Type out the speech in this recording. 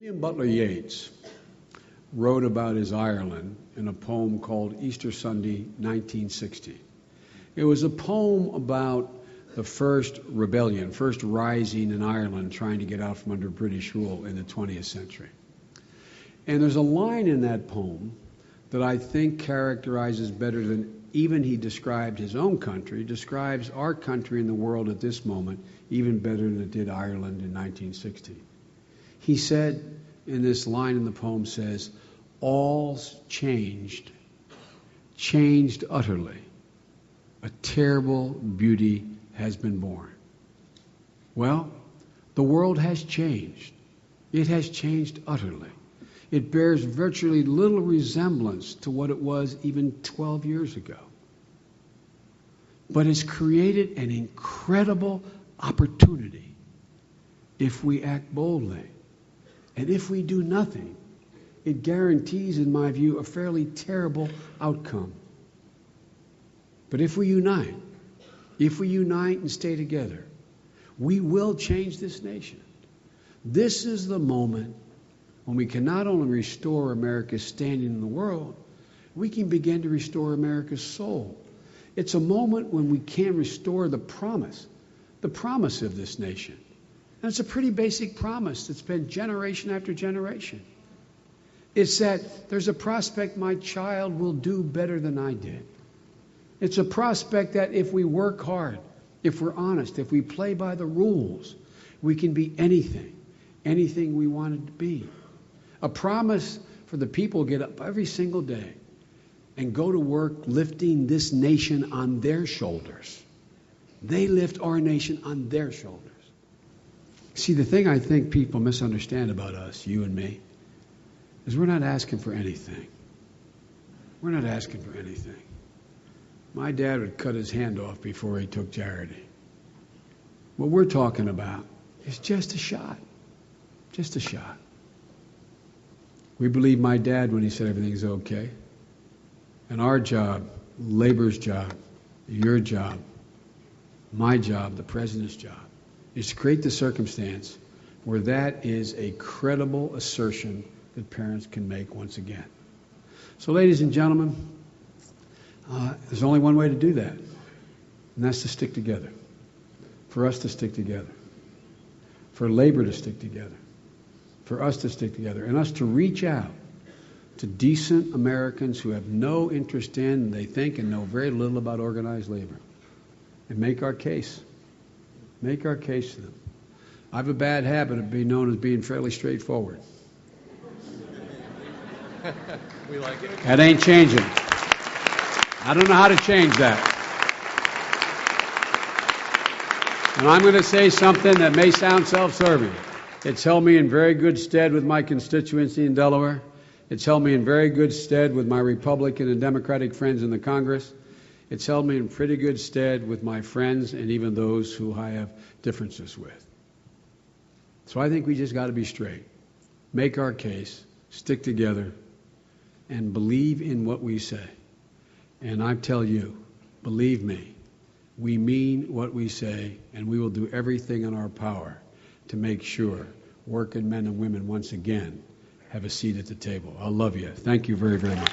William Butler Yeats wrote about his Ireland in a poem called Easter Sunday, 1960. It was a poem about the first rebellion, first rising in Ireland, trying to get out from under British rule in the 20th century. And there's a line in that poem that I think characterizes better than even he described his own country, describes our country and the world at this moment even better than it did Ireland in 1960. He said, in this line in the poem says, "All's changed utterly. A terrible beauty has been born." Well, the world has changed. It has changed utterly. It bears virtually little resemblance to what it was even 12 years ago. But it's created an incredible opportunity if we act boldly. And if we do nothing, it guarantees, in my view, a fairly terrible outcome. But if we unite and stay together, we will change this nation. This is the moment when we can not only restore America's standing in the world, we can begin to restore America's soul. It's a moment when we can restore the promise of this nation. And it's a pretty basic promise that's been generation after generation. It's that there's a prospect my child will do better than I did. It's a prospect that if we work hard, if we're honest, if we play by the rules, we can be anything we wanted to be. A promise for the people to get up every single day and go to work lifting this nation on their shoulders. They lift our nation on their shoulders. See, the thing I think people misunderstand about us, you and me, is we're not asking for anything. We're not asking for anything. My dad would cut his hand off before he took charity. What we're talking about is just a shot. Just a shot. We believe my dad when he said everything's okay. And our job, labor's job, your job, my job, the president's job, is to create the circumstance where that is a credible assertion that parents can make once again. So, ladies and gentlemen, there's only one way to do that, and that's to stick together. For us to stick together. For labor to stick together. For us to stick together. And us to reach out to decent Americans who have no interest in, they think, and know very little about organized labor. And make our case. Make our case to them. I have a bad habit of being known as being fairly straightforward. We like it. That ain't changing. I don't know how to change that. And I'm going to say something that may sound self-serving. It's held me in very good stead with my constituency in Delaware. It's held me in very good stead with my Republican and Democratic friends in the Congress. It's held me in pretty good stead with my friends and even those who I have differences with. So I think we just got to be straight. Make our case, stick together, and believe in what we say. And I tell you, believe me, we mean what we say, and we will do everything in our power to make sure working men and women once again have a seat at the table. I love you. Thank you very, very much.